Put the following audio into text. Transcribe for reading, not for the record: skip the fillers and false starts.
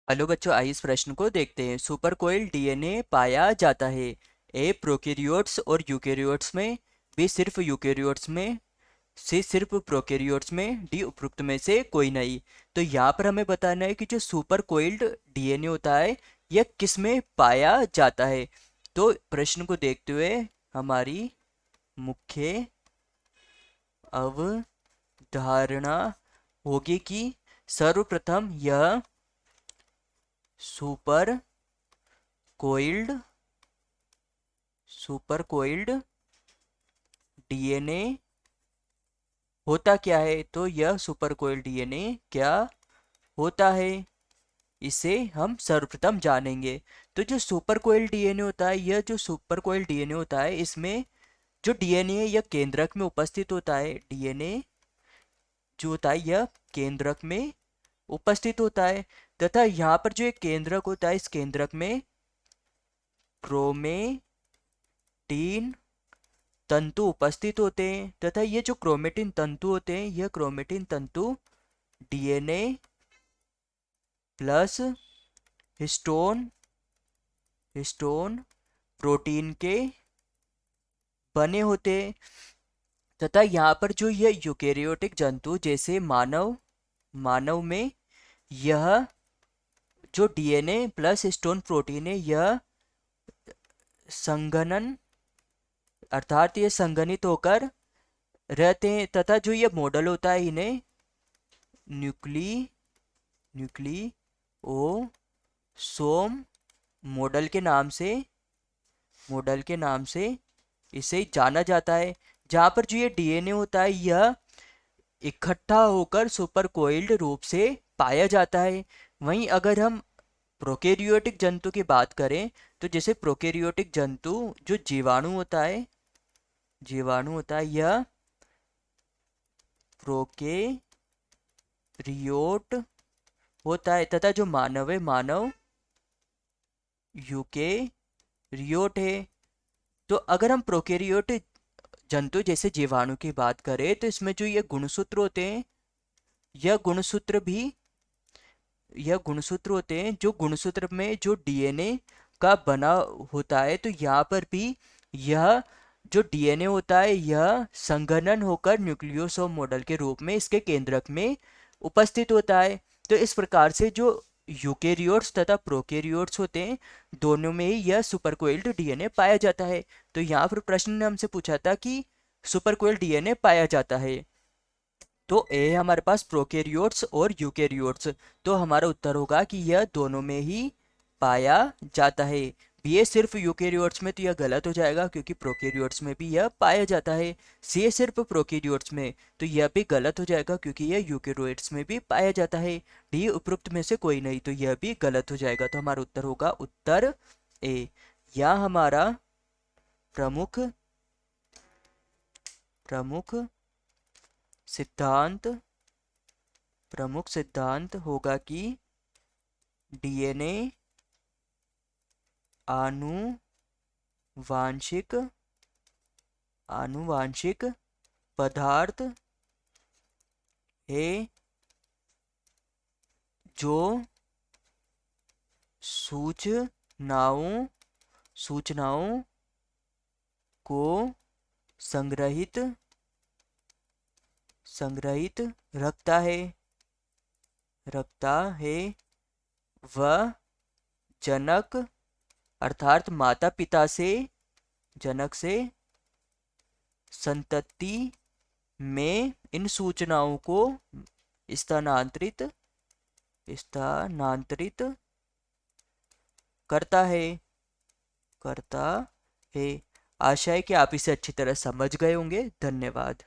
Hello बच्चों, आइए इस प्रश्न को देखते हैं। सुपर कोइल डीएनए पाया जाता है। ए प्रोकैरियोट्स और यूकैरियोट्स में, बी सिर्फ यूकैरियोट्स में, सी सिर्फ प्रोकैरियोट्स में, डी उपरोक्त में से कोई नहीं। तो यहाँ पर हमें बताना है कि जो सुपर कोइल्ड डीएनए होता है यह किस में पाया जाता है। तो प्रश्न को देखते हुए हमारी मुख्य अवधारणा होगी कि सर्वप्रथम यह super coiled super coiled DNA होता क्या है। तो यह सुपर कोइल्ड डीएनए क्या होता है, इसे हम सर्वप्रथम जानेंगे। तो जो सुपर कोइल्ड डीएनए होता है, यह जो सुपर कोइल्ड डीएनए होता है, इसमें जो डीएनए है यह केंद्रक में उपस्थित होता है। डीएनए जो होता है यह केंद्रक में उपस्थित होता है, तथा यहाँ पर जो एक केंद्रक होता है, इस केंद्रक में क्रोमेटिन तंतु उपस्थित होते हैं, तथा ये जो क्रोमेटिन तंतु होते हैं, यह क्रोमेटिन तंतु DNA plus histone histone protein के बने होते हैं। तथा यहाँ पर जो यह यूकेरियोटिक जंतु जैसे मानव मानव में यह जो डीएनए प्लस हिस्टोन प्रोटीन है, यह संघनन अर्थात ये संघनित होकर रहते हैं, तथा जो ये मॉडल होता है इन्हें न्यूक्ली न्यूक्लियोसोम मॉडल के नाम से मॉडल के नाम से इसे जाना जाता है। जहाँ पर जो ये डीएनए होता है यह इकट्ठा होकर सुपर कोइल्ड रूप से पाया जाता है। वहीं अगर हम प्रोकैरियोटिक जंतु की बात करें, तो जैसे प्रोकैरियोटिक जंतु जो जीवाणु होता है यह प्रोकैरियोट होता है, तथा जो मानव है, मानव यूकेरियोट है। तो अगर हम प्रोकैरियोट जंतु जैसे जीवाणु की बात करें, तो इसमें जो ये गुणसूत्र होते हैं, यह गुणसूत्र भी यह गुणसूत्र होते हैं, जो गुणसूत्र में जो डीएनए का बना होता है। तो यहाँ पर भी यह जो डीएनए होता है यह संघनन होकर न्यूक्लियोसोम मॉडल के रूप में इसके केंद्रक में उपस्थित होता है। तो इस प्रकार से जो यूकेरियोट्स तथा प्रोकैरियोट्स होते हैं, दोनों में ही यह सुपरकोइल्ड डीएनए पाया जाता है। तो यहाँ पर प्रश्न ने हमसे पूछा था कि सुपरकोइल्ड डीएनए पाया जाता है। तो ए है हमारे पास प्रोकैरियोट्स और यूकैरियोट्स। तो हमारा उत्तर होगा कि यह दोनों में ही पाया जाता है। बी ए सिर्फ यूकैरियोट्स में, तो यह गलत हो जाएगा क्योंकि प्रोकैरियोट्स में भी यह पाया जाता है। सी ए सिर्फ प्रोकैरियोट्स में, तो यह भी गलत हो जाएगा क्योंकि यह यूकैरियोट्स में भी पाया जाता है। डी उपरोक्त में से कोई नहीं, तो यह भी गलत हो जाएगा। तो हमारा उत्तर होगा उत्तर ए। यह हमारा प्रमुख प्रमुख सिद्धांत होगा कि डीएनए आनुवांशिक आनुवांशिक पदार्थ है जो सूचनाओं को संग्रहित रखता है। वह जनक अर्थात माता पिता से संतति में इन सूचनाओं को स्थानांतरित करता है। आशा है कि आप इसे अच्छी तरह समझ गए होंगे। धन्यवाद।